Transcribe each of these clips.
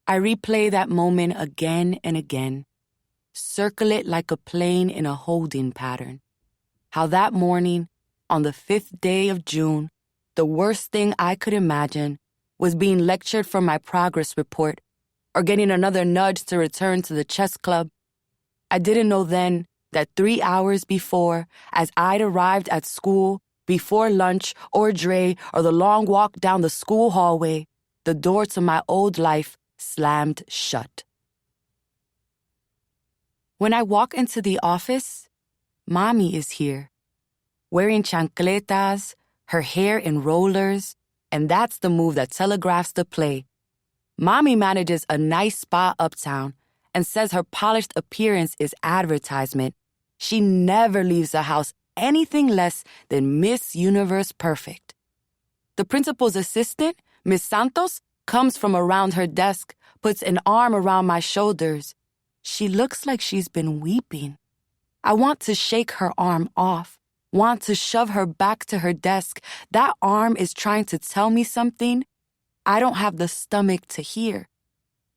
I replay that moment again and again, circle it like a plane in a holding pattern. How that morning, on the 5th day of June, the worst thing I could imagine was being lectured for my progress report or getting another nudge to return to the chess club. I didn't know then that 3 hours before, as I'd arrived at school, before lunch or Dre or the long walk down the school hallway, the door to my old life slammed shut. When I walk into the office, Mommy is here, wearing chancletas, her hair in rollers, and that's the move that telegraphs the play. Mommy manages a nice spa uptown and says her polished appearance is advertisement. She never leaves the house anything less than Miss Universe Perfect. The principal's assistant, Miss Santos, comes from around her desk, puts an arm around my shoulders. She looks like she's been weeping. I want to shake her arm off, want to shove her back to her desk. That arm is trying to tell me something I don't have the stomach to hear.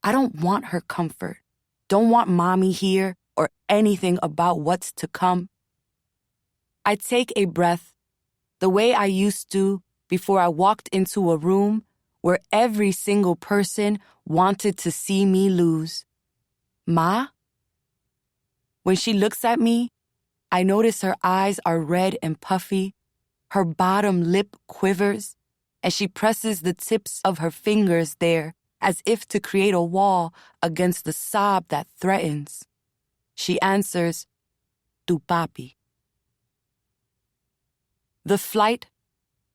I don't want her comfort, don't want Mommy here or anything about what's to come. I take a breath, the way I used to before I walked into a room where every single person wanted to see me lose. Ma? When she looks at me, I notice her eyes are red and puffy, her bottom lip quivers, and she presses the tips of her fingers there as if to create a wall against the sob that threatens. She answers, "Tu papi." The flight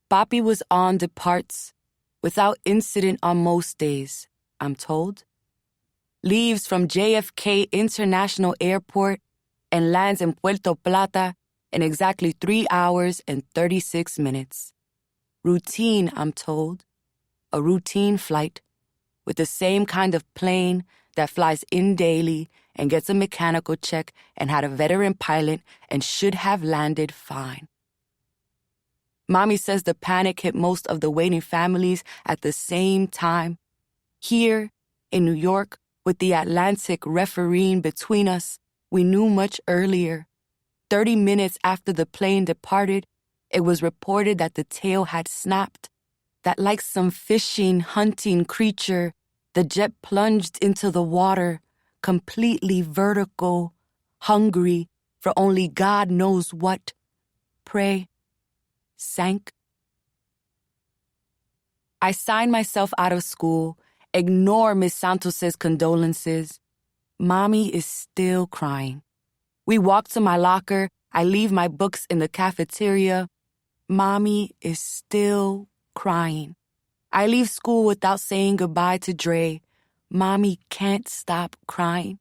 Papi was on departs without incident on most days, I'm told. Leaves from JFK International Airport and lands in Puerto Plata in exactly 3 hours and 36 minutes. Routine, I'm told. A routine flight with the same kind of plane that flies in daily and gets a mechanical check and had a veteran pilot and should have landed fine. Mommy says the panic hit most of the waiting families at the same time. Here, in New York, with the Atlantic refereeing between us, we knew much earlier. 30 minutes after the plane departed, it was reported that the tail had snapped, that like some fishing, hunting creature, the jet plunged into the water, completely vertical, hungry for only God knows what. Pray. Sank. I sign myself out of school, ignore Miss Santos's condolences. Mommy is still crying. We walk to my locker. I leave my books in the cafeteria. Mommy is still crying. I leave school without saying goodbye to Dre. Mommy can't stop crying.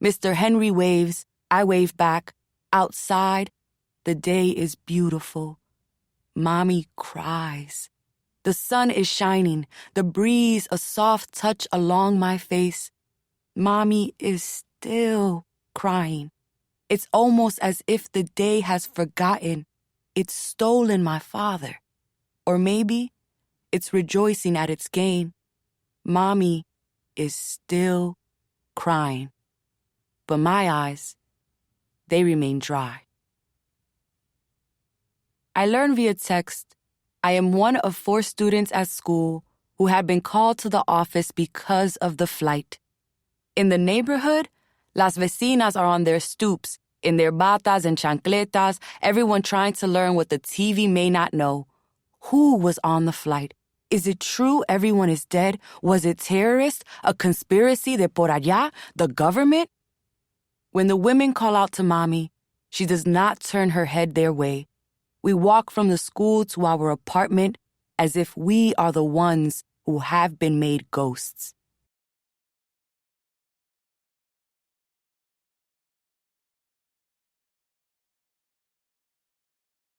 Mr. Henry waves. I wave back. Outside, the day is beautiful. Mommy cries. The sun is shining, the breeze a soft touch along my face. Mommy is still crying. It's almost as if the day has forgotten it's stolen my father. Or maybe it's rejoicing at its gain. Mommy is still crying. But my eyes, they remain dry. I learned via text I am one of 4 students at school who had been called to the office because of the flight. In the neighborhood, las vecinas are on their stoops, in their batas and chancletas, everyone trying to learn what the TV may not know. Who was on the flight? Is it true everyone is dead? Was it terrorist? A conspiracy de por allá? The government? When the women call out to Mommy, she does not turn her head their way. We walk from the school to our apartment as if we are the ones who have been made ghosts.